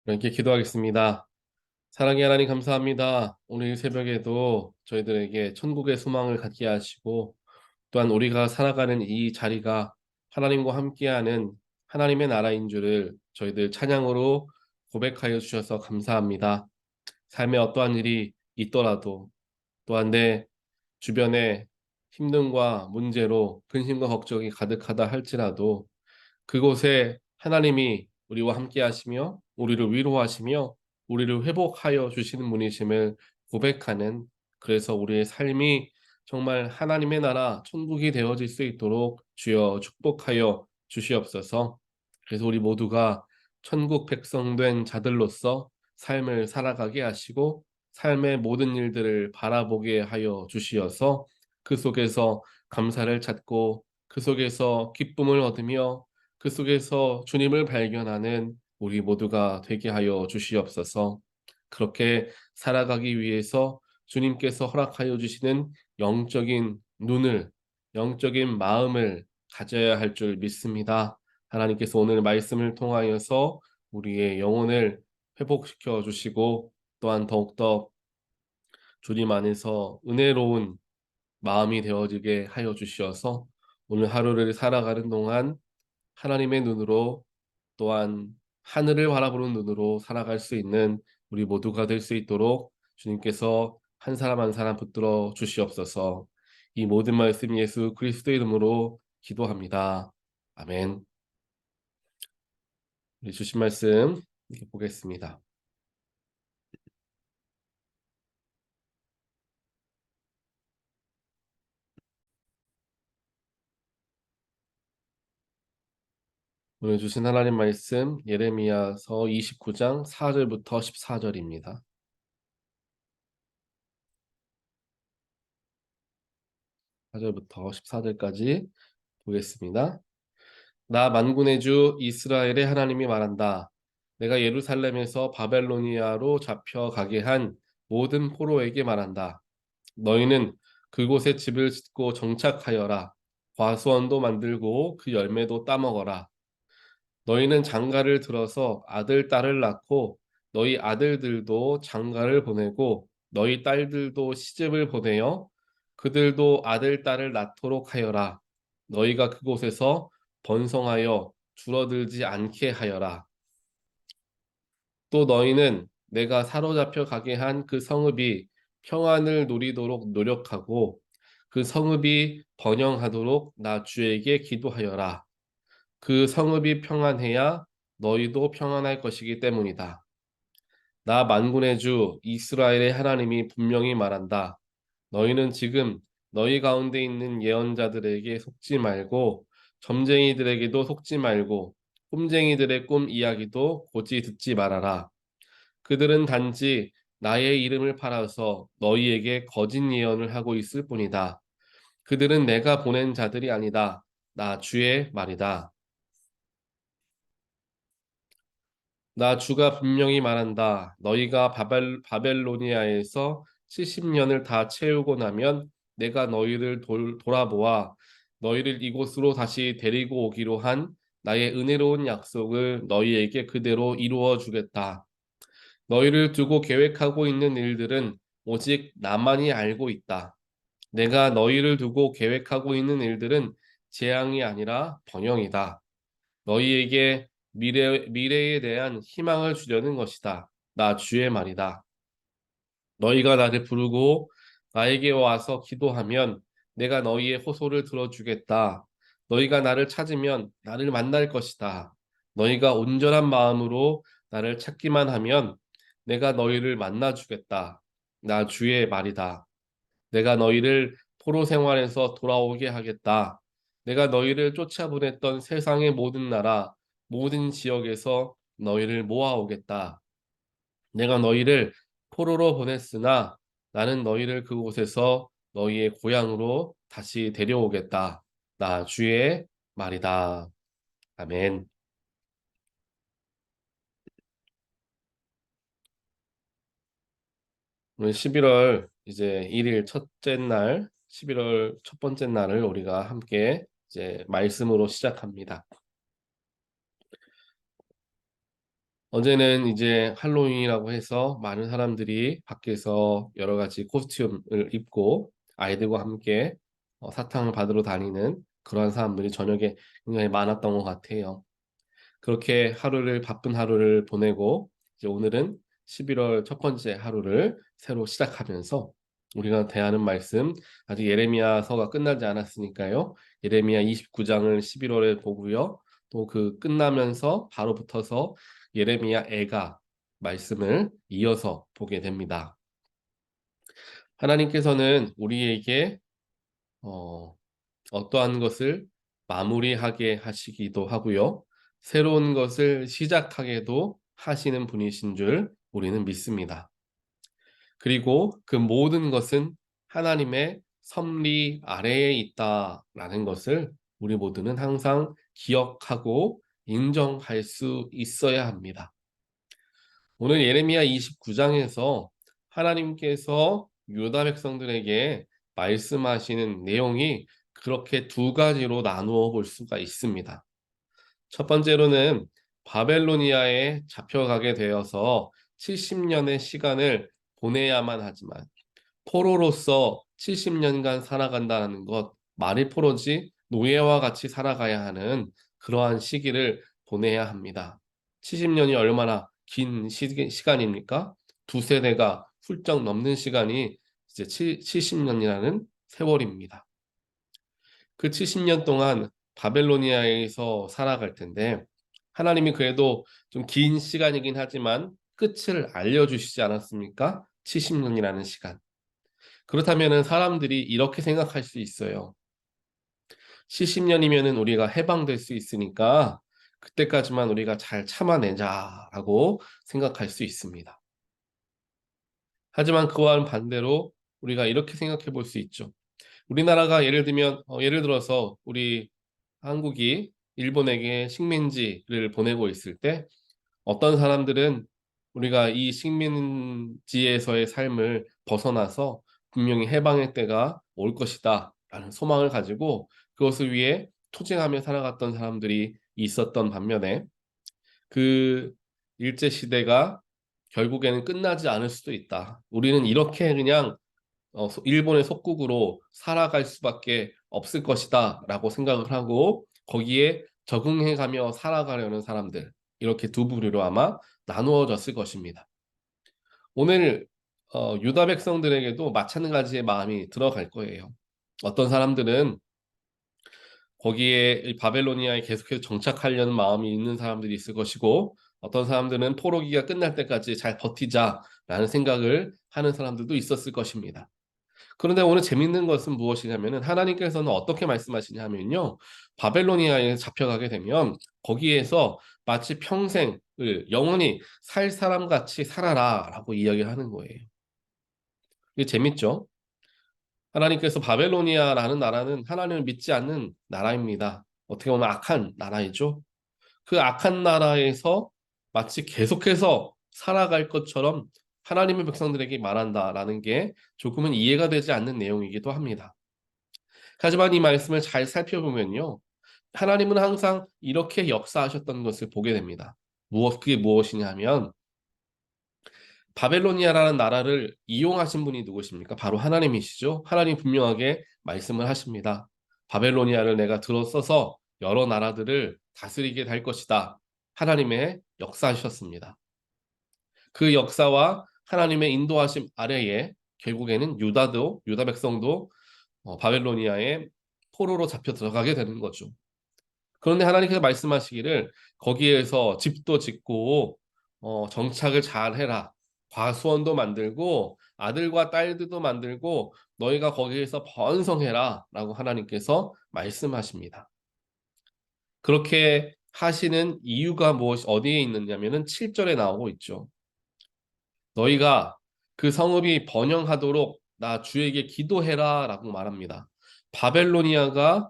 이렇게 기도하겠습니다. 사랑의 하나님 감사합니다. 오늘 이 새벽에도 저희들에게 천국의 소망을 갖게 하시고 또한 우리가 살아가는 이 자리가 하나님과 함께하는 하나님의 나라인 줄을 저희들 찬양으로 고백하여 주셔서 감사합니다. 삶에 어떠한 일이 있더라도 또한 내 주변에 힘듦과 문제로 근심과 걱정이 가득하다 할지라도 그곳에 하나님이 우리와 함께 하시며 우리를 위로하시며 우리를 회복하여 주시는 분이심을 고백하는, 그래서 우리의 삶이 정말 하나님의 나라 천국이 되어질 수 있도록 주여 축복하여 주시옵소서. 그래서 우리 모두가 천국 백성 된 자들로서 삶을 살아가게 하시고 삶의 모든 일들을 바라보게 하여 주시어서 그 속에서 감사를 찾고 그 속에서 기쁨을 얻으며 그 속에서 주님을 발견하는 우리 모두가 되게 하여 주시옵소서. 그렇게 살아가기 위해서 주님께서 허락하여 주시는 영적인 눈을, 영적인 마음을 가져야 할 줄 믿습니다. 하나님께서 오늘 말씀을 통하여서 우리의 영혼을 회복시켜 주시고 또한 더욱더 주님 안에서 은혜로운 마음이 되어지게 하여 주시어서 오늘 하루를 살아가는 동안 하나님의 눈으로 또한 하늘을 바라보는 눈으로 살아갈 수 있는 우리 모두가 될 수 있도록 주님께서 한 사람 한 사람 붙들어 주시옵소서. 이 모든 말씀 예수 그리스도 이름으로 기도합니다. 아멘. 우리 주신 말씀 이렇게 보겠습니다. 오늘 주신 하나님 말씀 예레미야서 29장 4절부터 14절입니다. 4절부터 14절까지 보겠습니다. 나 만군의 주 이스라엘의 하나님이 말한다. 내가 예루살렘에서 바벨로니아로 잡혀가게 한 모든 포로에게 말한다. 너희는 그곳에 집을 짓고 정착하여라. 과수원도 만들고 그 열매도 따먹어라. 너희는 장가를 들어서 아들, 딸을 낳고 너희 아들들도 장가를 보내고 너희 딸들도 시집을 보내어 그들도 아들, 딸을 낳도록 하여라. 너희가 그곳에서 번성하여 줄어들지 않게 하여라. 또 너희는 내가 사로잡혀 가게 한 그 성읍이 평안을 누리도록 노력하고 그 성읍이 번영하도록 나 주에게 기도하여라. 그 성읍이 평안해야 너희도 평안할 것이기 때문이다. 나 만군의 주 이스라엘의 하나님이 분명히 말한다. 너희는 지금 너희 가운데 있는 예언자들에게 속지 말고 점쟁이들에게도 속지 말고 꿈쟁이들의 꿈 이야기도 고지 듣지 말아라. 그들은 단지 나의 이름을 팔아서 너희에게 거짓 예언을 하고 있을 뿐이다. 그들은 내가 보낸 자들이 아니다. 나 주의 말이다. 나 주가 분명히 말한다. 너희가 바벨로니아에서 70년을 다 채우고 나면 내가 너희를 돌아보아 너희를 이곳으로 다시 데리고 오기로 한 나의 은혜로운 약속을 너희에게 그대로 이루어 주겠다. 너희를 두고 계획하고 있는 일들은 오직 나만이 알고 있다. 내가 너희를 두고 계획하고 있는 일들은 재앙이 아니라 번영이다. 너희에게 미래에 대한 희망을 주려는 것이다. 나 주의 말이다. 너희가 나를 부르고 나에게 와서 기도하면 내가 너희의 호소를 들어주겠다. 너희가 나를 찾으면 나를 만날 것이다. 너희가 온전한 마음으로 나를 찾기만 하면 내가 너희를 만나 주겠다. 나 주의 말이다. 내가 너희를 포로 생활에서 돌아오게 하겠다. 내가 너희를 쫓아보냈던 세상의 모든 나라, 모든 지역에서 너희를 모아오겠다. 내가 너희를 포로로 보냈으나 나는 너희를 그곳에서 너희의 고향으로 다시 데려오겠다. 나 주의 말이다. 아멘. 오늘 11월 이제 1일 첫째 날, 11월 첫 번째 날을 우리가 함께 이제 말씀으로 시작합니다. 어제는 이제 할로윈이라고 해서 많은 사람들이 밖에서 여러 가지 코스튬을 입고 아이들과 함께 사탕을 받으러 다니는 그러한 사람들이 저녁에 굉장히 많았던 것 같아요. 그렇게 바쁜 하루를 보내고 이제 오늘은 11월 첫 번째 하루를 새로 시작하면서 우리가 대하는 말씀, 아직 예레미야서가 끝나지 않았으니까요. 예레미야 29장을 11월에 보고요. 또 그 끝나면서 바로 붙어서 예레미야 애가 말씀을 이어서 보게 됩니다. 하나님께서는 우리에게 어, 어떠한 것을 마무리하게 하시기도 하고요. 새로운 것을 시작하게도 하시는 분이신 줄 우리는 믿습니다. 그리고 그 모든 것은 하나님의 섭리 아래에 있다라는 것을 우리 모두는 항상 기억하고 인정할 수 있어야 합니다. 오늘 예레미야 29장에서 하나님께서 유다 백성들에게 말씀하시는 내용이 그렇게 두 가지로 나누어 볼 수가 있습니다. 첫 번째로는 바벨로니아에 잡혀가게 되어서 70년의 시간을 보내야만 하지만 포로로서 70년간 살아간다는 것, 말이 포로지 노예와 같이 살아가야 하는 그러한 시기를 보내야 합니다. 70년이 얼마나 긴 시간입니까? 두 세대가 훌쩍 넘는 시간이 이제 70년이라는 세월입니다. 그 70년 동안 바벨로니아에서 살아갈 텐데 하나님이 그래도 좀 긴 시간이긴 하지만 끝을 알려주시지 않았습니까? 70년이라는 시간. 그렇다면 사람들이 이렇게 생각할 수 있어요. 70년이면 우리가 해방될 수 있으니까 그때까지만 우리가 잘 참아내자라고 생각할 수 있습니다. 하지만 그와는 반대로 우리가 이렇게 생각해 볼 수 있죠. 우리나라가 예를 들어서 우리 한국이 일본에게 식민지를 보내고 있을 때 어떤 사람들은 우리가 이 식민지에서의 삶을 벗어나서 분명히 해방의 때가 올 것이다 라는 소망을 가지고 그것을 위해 투쟁하며 살아갔던 사람들이 있었던 반면에 그 일제시대가 결국에는 끝나지 않을 수도 있다. 우리는 이렇게 그냥 일본의 속국으로 살아갈 수밖에 없을 것이다 라고 생각을 하고 거기에 적응해가며 살아가려는 사람들 이렇게 두 부류로 아마 나누어졌을 것입니다. 오늘 유다 백성들에게도 마찬가지의 마음이 들어갈 거예요. 어떤 사람들은 거기에 이 바벨로니아에 계속해서 정착하려는 마음이 있는 사람들이 있을 것이고 어떤 사람들은 포로기가 끝날 때까지 잘 버티자라는 생각을 하는 사람들도 있었을 것입니다. 그런데 오늘 재밌는 것은 무엇이냐면은 하나님께서는 어떻게 말씀하시냐면요. 바벨로니아에 잡혀가게 되면 거기에서 마치 평생을 영원히 살 사람 같이 살아라라고 이야기를 하는 거예요. 이게 재밌죠? 하나님께서 바벨로니아라는 나라는 하나님을 믿지 않는 나라입니다. 어떻게 보면 악한 나라이죠. 그 악한 나라에서 마치 계속해서 살아갈 것처럼 하나님의 백성들에게 말한다라는 게 조금은 이해가 되지 않는 내용이기도 합니다. 하지만 이 말씀을 잘 살펴보면요. 하나님은 항상 이렇게 역사하셨던 것을 보게 됩니다. 그게 무엇이냐면 바벨로니아라는 나라를 이용하신 분이 누구십니까? 바로 하나님이시죠. 하나님 분명하게 말씀을 하십니다. 바벨로니아를 내가 들어서서 여러 나라들을 다스리게 될 것이다. 하나님의 역사하셨습니다. 그 역사와 하나님의 인도하심 아래에 결국에는 유다 백성도 바벨로니아의 포로로 잡혀 들어가게 되는 거죠. 그런데 하나님께서 말씀하시기를 거기에서 집도 짓고 정착을 잘 해라. 과수원도 만들고 아들과 딸들도 만들고 너희가 거기에서 번성해라 라고 하나님께서 말씀하십니다. 그렇게 하시는 이유가 어디에 있느냐면은 7절에 나오고 있죠. 너희가 그 성읍이 번영하도록 나 주에게 기도해라 라고 말합니다. 바벨로니아가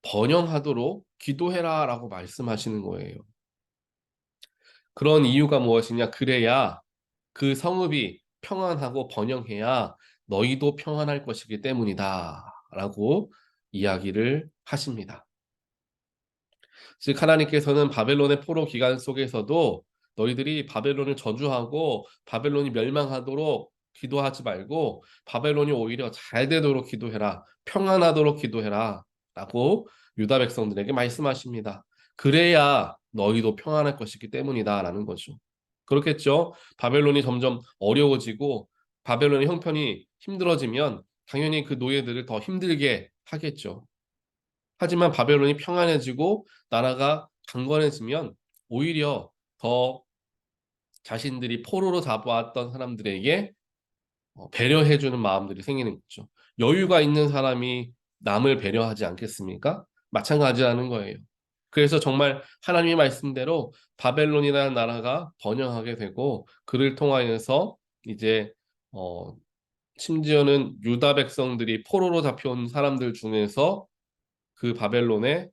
번영하도록 기도해라 라고 말씀하시는 거예요. 그런 이유가 무엇이냐? 그래야 그 성읍이 평안하고 번영해야 너희도 평안할 것이기 때문이다 라고 이야기를 하십니다. 즉 하나님께서는 바벨론의 포로 기간 속에서도 너희들이 바벨론을 저주하고 바벨론이 멸망하도록 기도하지 말고 바벨론이 오히려 잘 되도록 기도해라. 평안하도록 기도해라. 라고 유다 백성들에게 말씀하십니다. 그래야 너희도 평안할 것이기 때문이다 라는 거죠. 그렇겠죠. 바벨론이 점점 어려워지고 바벨론의 형편이 힘들어지면 당연히 그 노예들을 더 힘들게 하겠죠. 하지만 바벨론이 평안해지고 나라가 강건해지면 오히려 더 자신들이 포로로 잡아왔던 사람들에게 배려해주는 마음들이 생기는 거죠. 여유가 있는 사람이 남을 배려하지 않겠습니까? 마찬가지라는 거예요. 그래서 정말 하나님의 말씀대로 바벨론이라는 나라가 번영하게 되고 그를 통하여서 이제 어, 심지어는 유다 백성들이 포로로 잡혀온 사람들 중에서 그 바벨론의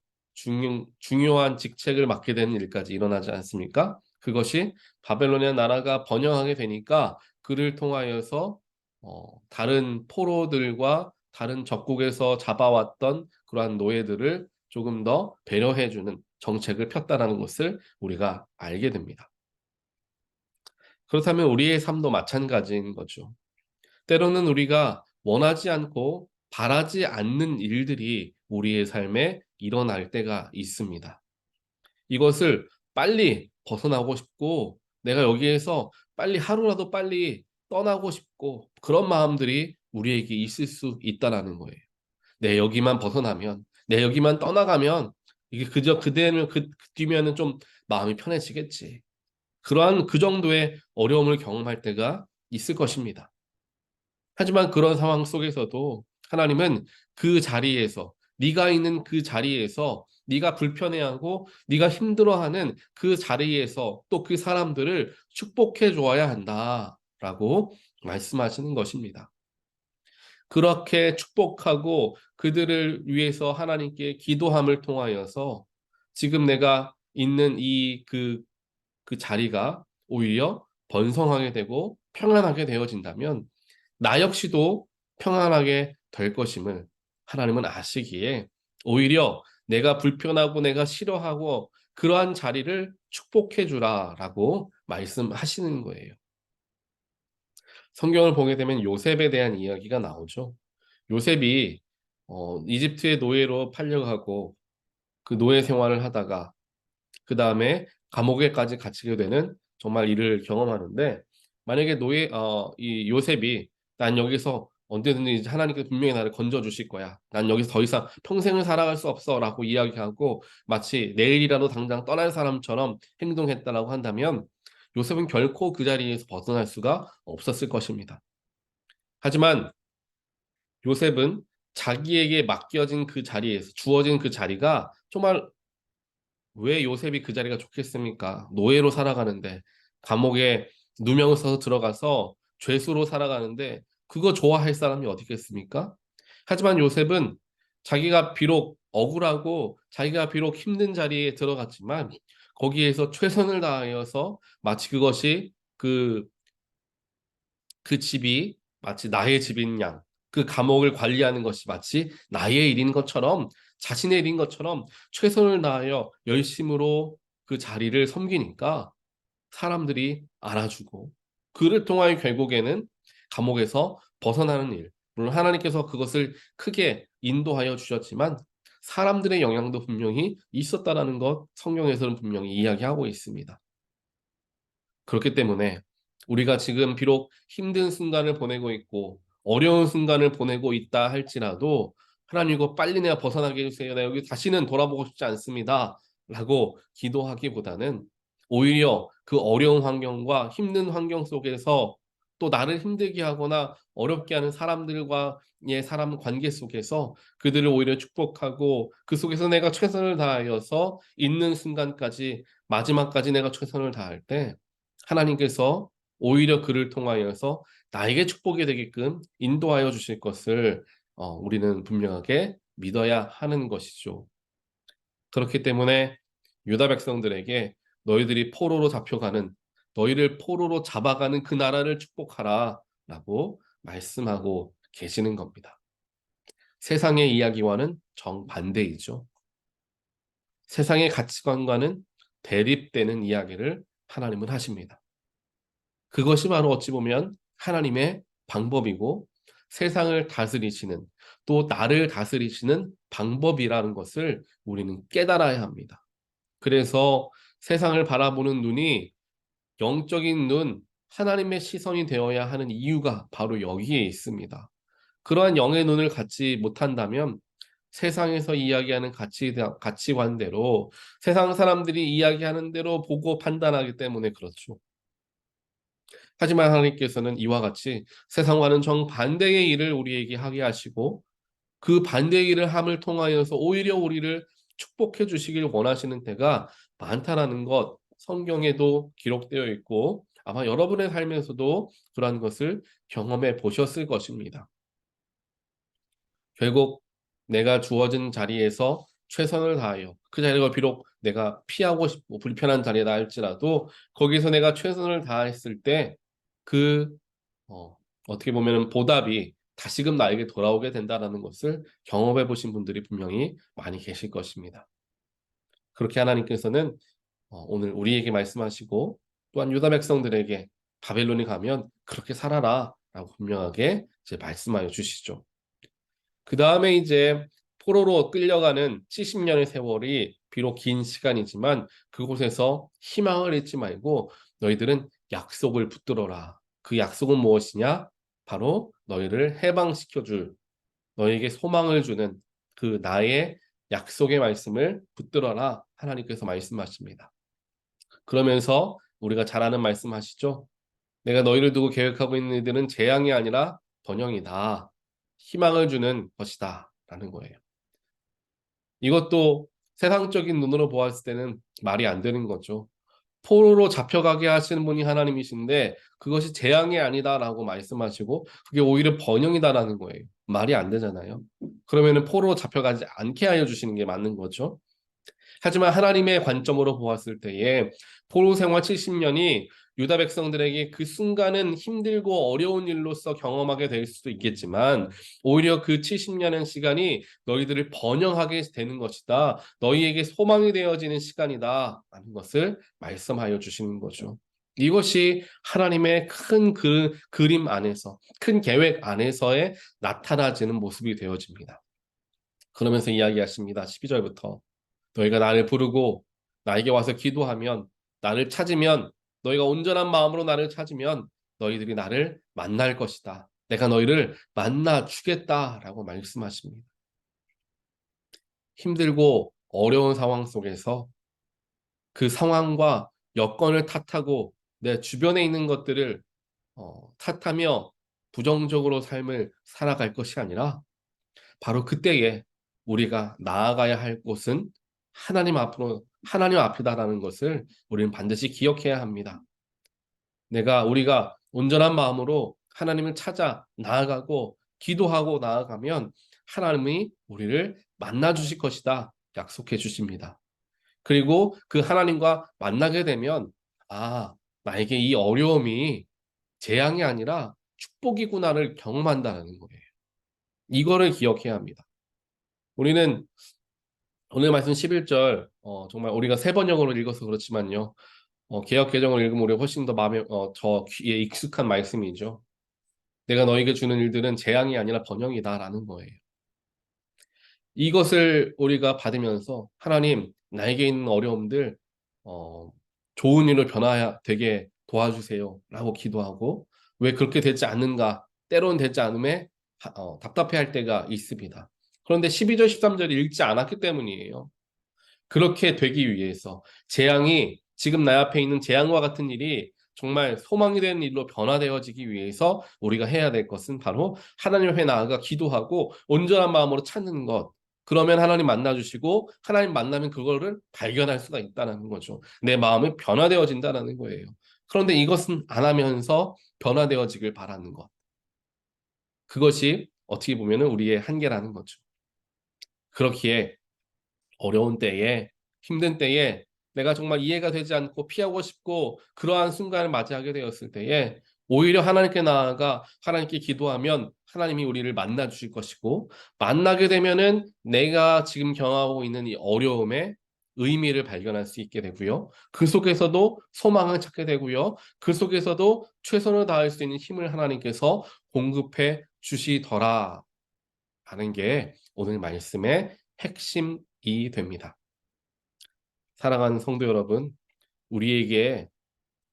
중요한 직책을 맡게 되는 일까지 일어나지 않습니까? 그것이 바벨론의 나라가 번영하게 되니까 그를 통하여서 다른 포로들과 다른 적국에서 잡아왔던 그러한 노예들을 조금 더 배려해주는 정책을 폈다라는 것을 우리가 알게 됩니다. 그렇다면 우리의 삶도 마찬가지인 거죠. 때로는 우리가 원하지 않고 바라지 않는 일들이 우리의 삶에 일어날 때가 있습니다. 이것을 빨리 벗어나고 싶고 내가 여기에서 빨리 하루라도 빨리 떠나고 싶고 그런 마음들이 우리에게 있을 수 있다라는 거예요. 내 여기만 벗어나면 내 여기만 떠나가면 이게 그저 그대는 뒤면은 좀 마음이 편해지겠지. 그러한 그 정도의 어려움을 경험할 때가 있을 것입니다. 하지만 그런 상황 속에서도 하나님은 그 자리에서 네가 있는 그 자리에서 네가 불편해하고 네가 힘들어하는 그 자리에서 또 그 사람들을 축복해 주어야 한다라고 말씀하시는 것입니다. 그렇게 축복하고 그들을 위해서 하나님께 기도함을 통하여서 지금 내가 있는 그 자리가 오히려 번성하게 되고 평안하게 되어진다면 나 역시도 평안하게 될 것임을 하나님은 아시기에 오히려 내가 불편하고 내가 싫어하고 그러한 자리를 축복해 주라라고 말씀하시는 거예요. 성경을 보게 되면 요셉에 대한 이야기가 나오죠. 요셉이 이집트의 노예로 팔려가고 그 노예 생활을 하다가 그 다음에 감옥에까지 갇히게 되는 정말 일을 경험하는데 만약에 이 요셉이 난 여기서 언제든지 하나님께서 분명히 나를 건져 주실 거야. 난 여기서 더 이상 평생을 살아갈 수 없어라고 이야기하고 마치 내일이라도 당장 떠날 사람처럼 행동했다라고 한다면 요셉은 결코 그 자리에서 벗어날 수가 없었을 것입니다. 하지만 요셉은 자기에게 맡겨진 그 자리에서 주어진 그 자리가 정말 왜 요셉이 그 자리가 좋겠습니까? 노예로 살아가는데 감옥에 누명을 써서 들어가서 죄수로 살아가는데 그거 좋아할 사람이 어디 있겠습니까? 하지만 요셉은 자기가 비록 억울하고 자기가 비록 힘든 자리에 들어갔지만 거기에서 최선을 다하여서 마치 그것이 그 집이 마치 나의 집인 양, 그 감옥을 관리하는 것이 마치 나의 일인 것처럼 자신의 일인 것처럼 최선을 다하여 열심으로 그 자리를 섬기니까 사람들이 알아주고 그를 통하여 결국에는 감옥에서 벗어나는 일. 물론 하나님께서 그것을 크게 인도하여 주셨지만 사람들의 영향도 분명히 있었다라는 것 성경에서는 분명히 이야기하고 있습니다. 그렇기 때문에 우리가 지금 비록 힘든 순간을 보내고 있고 어려운 순간을 보내고 있다 할지라도 하나님 이거 빨리 내가 벗어나게 해주세요. 내가 여기 다시는 돌아보고 싶지 않습니다. 라고 기도하기보다는 오히려 그 어려운 환경과 힘든 환경 속에서 또 나를 힘들게 하거나 어렵게 하는 사람들과의 사람 관계 속에서 그들을 오히려 축복하고 그 속에서 내가 최선을 다하여서 있는 순간까지 마지막까지 내가 최선을 다할 때 하나님께서 오히려 그를 통하여서 나에게 축복이 되게끔 인도하여 주실 것을 우리는 분명하게 믿어야 하는 것이죠. 그렇기 때문에 유다 백성들에게 너희들이 포로로 잡혀가는 너희를 포로로 잡아가는 그 나라를 축복하라 라고 말씀하고 계시는 겁니다. 세상의 이야기와는 정반대이죠. 세상의 가치관과는 대립되는 이야기를 하나님은 하십니다. 그것이 바로 어찌 보면 하나님의 방법이고 세상을 다스리시는 또 나를 다스리시는 방법이라는 것을 우리는 깨달아야 합니다. 그래서 세상을 바라보는 눈이 영적인 눈, 하나님의 시선이 되어야 하는 이유가 바로 여기에 있습니다. 그러한 영의 눈을 갖지 못한다면 세상에서 이야기하는 가치관대로 세상 사람들이 이야기하는 대로 보고 판단하기 때문에 그렇죠. 하지만 하나님께서는 이와 같이 세상과는 정반대의 일을 우리에게 하게 하시고 그 반대의 일을 함을 통하여서 오히려 우리를 축복해 주시길 원하시는 때가 많다라는 것 성경에도 기록되어 있고 아마 여러분의 삶에서도 그러한 것을 경험해 보셨을 것입니다. 결국 내가 주어진 자리에서 최선을 다하여 그 자리가 비록 내가 피하고 싶고 불편한 자리다 할지라도 거기서 내가 최선을 다했을 때 그 어떻게 보면 보답이 다시금 나에게 돌아오게 된다는 것을 경험해 보신 분들이 분명히 많이 계실 것입니다. 그렇게 하나님께서는 오늘 우리에게 말씀하시고 또한 유다 백성들에게 바벨론에 가면 그렇게 살아라 라고 분명하게 이제 말씀하여 주시죠. 그 다음에 이제 포로로 끌려가는 70년의 세월이 비록 긴 시간이지만 그곳에서 희망을 잃지 말고 너희들은 약속을 붙들어라. 그 약속은 무엇이냐? 바로 너희를 해방시켜줄 너에게 소망을 주는 그 나의 약속의 말씀을 붙들어라. 하나님께서 말씀하십니다. 그러면서 우리가 잘 아는 말씀하시죠? 내가 너희를 두고 계획하고 있는 일들은 재앙이 아니라 번영이다. 희망을 주는 것이다. 라는 거예요. 이것도 세상적인 눈으로 보았을 때는 말이 안 되는 거죠. 포로로 잡혀가게 하시는 분이 하나님이신데 그것이 재앙이 아니다라고 말씀하시고 그게 오히려 번영이다라는 거예요. 말이 안 되잖아요. 그러면은 포로로 잡혀가지 않게 하여 주시는 게 맞는 거죠. 하지만 하나님의 관점으로 보았을 때에 포로 생활 70년이 유다 백성들에게 그 순간은 힘들고 어려운 일로서 경험하게 될 수도 있겠지만 오히려 그 70년의 시간이 너희들을 번영하게 되는 것이다. 너희에게 소망이 되어지는 시간이다. 라는 것을 말씀하여 주시는 거죠. 이것이 하나님의 큰 그림 안에서 큰 계획 안에서의 나타나지는 모습이 되어집니다. 그러면서 이야기하십니다. 12절부터 너희가 나를 부르고 나에게 와서 기도하면 나를 찾으면 너희가 온전한 마음으로 나를 찾으면 너희들이 나를 만날 것이다. 내가 너희를 만나 주겠다라고 말씀하십니다. 힘들고 어려운 상황 속에서 그 상황과 여건을 탓하고 내 주변에 있는 것들을 탓하며 부정적으로 삶을 살아갈 것이 아니라 바로 그때에 우리가 나아가야 할 곳은 하나님 앞이다라는 것을 우리는 반드시 기억해야 합니다. 우리가 온전한 마음으로 하나님을 찾아 나아가고 기도하고 나아가면 하나님이 우리를 만나 주실 것이다 약속해 주십니다. 그리고 그 하나님과 만나게 되면 나에게 이 어려움이 재앙이 아니라 축복이구나를 경험한다는 거예요. 이거를 기억해야 합니다. 우리는 오늘 말씀 11절 정말 우리가 세 번역으로 읽어서 그렇지만요. 개역 개정을 읽으면 우리가 훨씬 더 저 귀에 익숙한 말씀이죠. 내가 너에게 주는 일들은 재앙이 아니라 번영이다라는 거예요. 이것을 우리가 받으면서 하나님 나에게 있는 어려움들 좋은 일로 변화되게 도와주세요라고 기도하고 왜 그렇게 되지 않는가 때로는 되지 않음에 답답해할 때가 있습니다. 그런데 12절 13절 읽지 않았기 때문이에요. 그렇게 되기 위해서 재앙이 지금 내 앞에 있는 재앙과 같은 일이 정말 소망이 되는 일로 변화되어지기 위해서 우리가 해야 될 것은 바로 하나님 앞에 나아가 기도하고 온전한 마음으로 찾는 것. 그러면 하나님 만나주시고 하나님 만나면 그거를 발견할 수가 있다는 거죠. 내 마음이 변화되어진다는 거예요. 그런데 이것은 안 하면서 변화되어지길 바라는 것. 그것이 어떻게 보면 우리의 한계라는 거죠. 그렇기에 어려운 때에 힘든 때에 내가 정말 이해가 되지 않고 피하고 싶고 그러한 순간을 맞이하게 되었을 때에 오히려 하나님께 나아가 하나님께 기도하면 하나님이 우리를 만나 주실 것이고 만나게 되면은 내가 지금 경험하고 있는 이 어려움에 의미를 발견할 수 있게 되고요. 그 속에서도 소망을 찾게 되고요. 그 속에서도 최선을 다할 수 있는 힘을 하나님께서 공급해 주시더라 하는 게 오늘 말씀의 핵심이 됩니다. 사랑하는 성도 여러분, 우리에게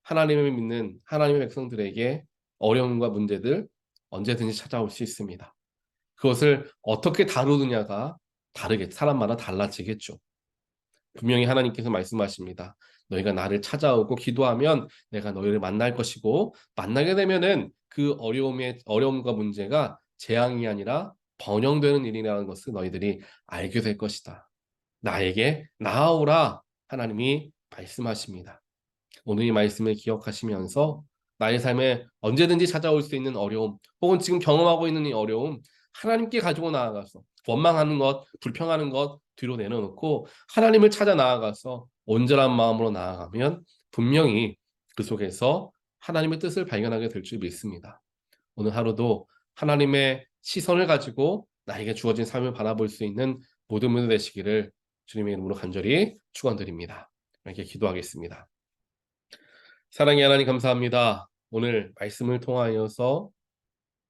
하나님을 믿는 하나님의 백성들에게 어려움과 문제들 언제든지 찾아올 수 있습니다. 그것을 어떻게 다루느냐가 사람마다 달라지겠죠. 분명히 하나님께서 말씀하십니다. 너희가 나를 찾아오고 기도하면 내가 너희를 만날 것이고 만나게 되면은 그 어려움과 문제가 재앙이 아니라 번영되는 일이라는 것을 너희들이 알게 될 것이다. 나에게 나아오라 하나님이 말씀하십니다. 오늘 이 말씀을 기억하시면서 나의 삶에 언제든지 찾아올 수 있는 어려움 혹은 지금 경험하고 있는 이 어려움 하나님께 가지고 나아가서 원망하는 것, 불평하는 것 뒤로 내려놓고 하나님을 찾아 나아가서 온전한 마음으로 나아가면 분명히 그 속에서 하나님의 뜻을 발견하게 될 줄 믿습니다. 오늘 하루도 하나님의 시선을 가지고 나에게 주어진 삶을 바라볼 수 있는 모든 분들 되시기를 주님의 이름으로 간절히 축원드립니다. 이렇게 기도하겠습니다. 사랑의 하나님 감사합니다. 오늘 말씀을 통하여서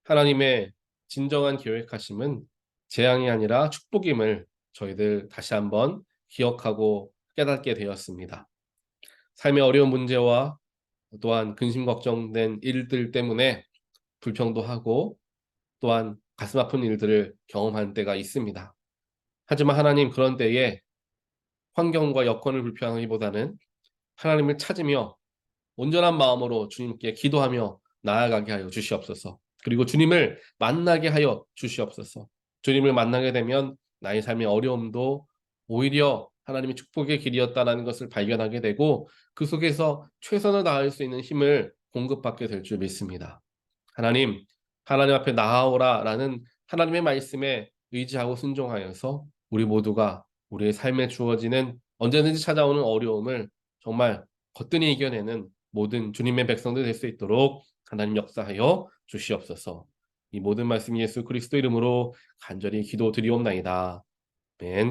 하나님의 진정한 계획하심은 재앙이 아니라 축복임을 저희들 다시 한번 기억하고 깨닫게 되었습니다. 삶의 어려운 문제와 또한 근심 걱정된 일들 때문에 불평도 하고 또한 가슴 아픈 일들을 경험한 때가 있습니다. 하지만 하나님 그런 때에 환경과 여건을 불평하기보다는 하나님을 찾으며 온전한 마음으로 주님께 기도하며 나아가게 하여 주시옵소서. 그리고 주님을 만나게 하여 주시옵소서. 주님을 만나게 되면 나의 삶의 어려움도 오히려 하나님의 축복의 길이었다는 것을 발견하게 되고 그 속에서 최선을 다할 수 있는 힘을 공급받게 될 줄 믿습니다. 하나님, 하나님 앞에 나아오라라는 하나님의 말씀에 의지하고 순종하여서 우리 모두가 우리의 삶에 주어지는 언제든지 찾아오는 어려움을 정말 거뜬히 이겨내는 모든 주님의 백성들 될 수 있도록 하나님 역사하여 주시옵소서. 이 모든 말씀 예수 그리스도 이름으로 간절히 기도드리옵나이다. 아멘.